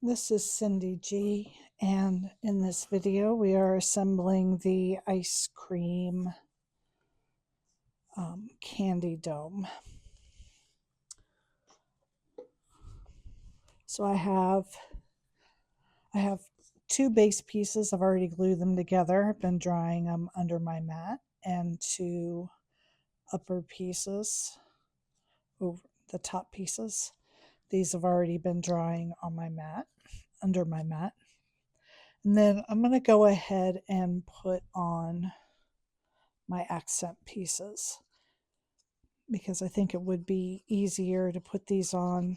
This is Cyndy G, and in this video we are assembling the ice cream candy dome. So I have two base pieces. I've already glued them together. I've been drying them under my mat, and two upper pieces, over the top pieces. These have already been drying on my mat, under my mat. And then I'm going to go ahead and put on my accent pieces because I think it would be easier to put these on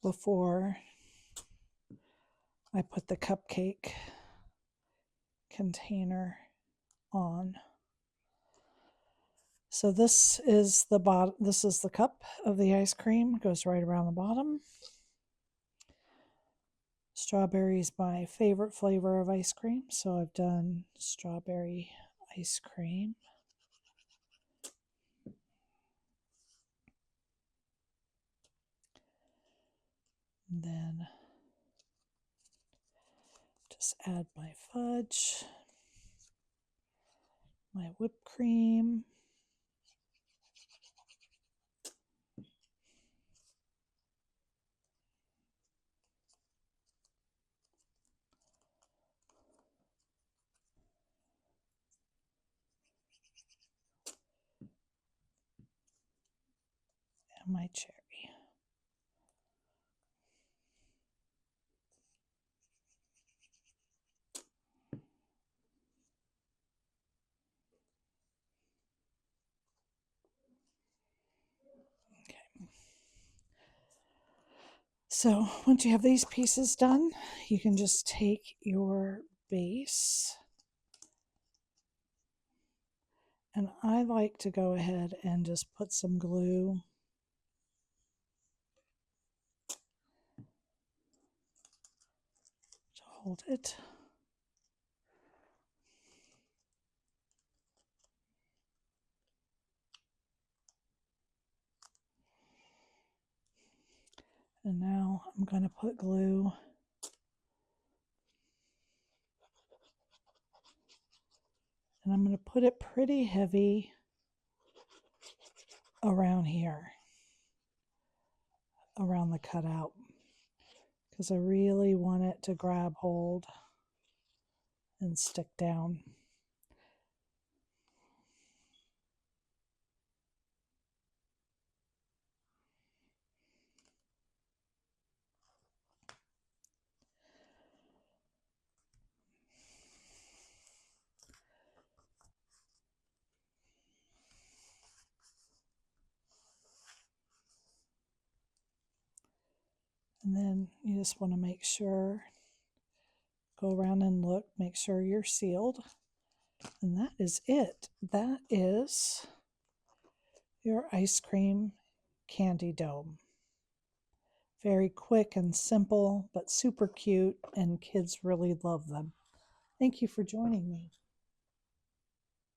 before I put the cupcake container on. So this is the bottom. This is the cup of the ice cream. It goes right around the bottom. Strawberry is my favorite flavor of ice cream, so I've done strawberry ice cream. And then just add my fudge, my whipped cream, and my cherry. So once you have these pieces done, you can just take your base, and I like to go ahead and just put some glue to hold it. And now I'm going to put glue and I'm going to put it pretty heavy around here, around the cutout, because I really want it to grab hold and stick down. And then you just want to make sure, go around and look, make sure you're sealed. And that is it. That is your ice cream candy dome. Very quick and simple, but super cute, and kids really love them. Thank you for joining me.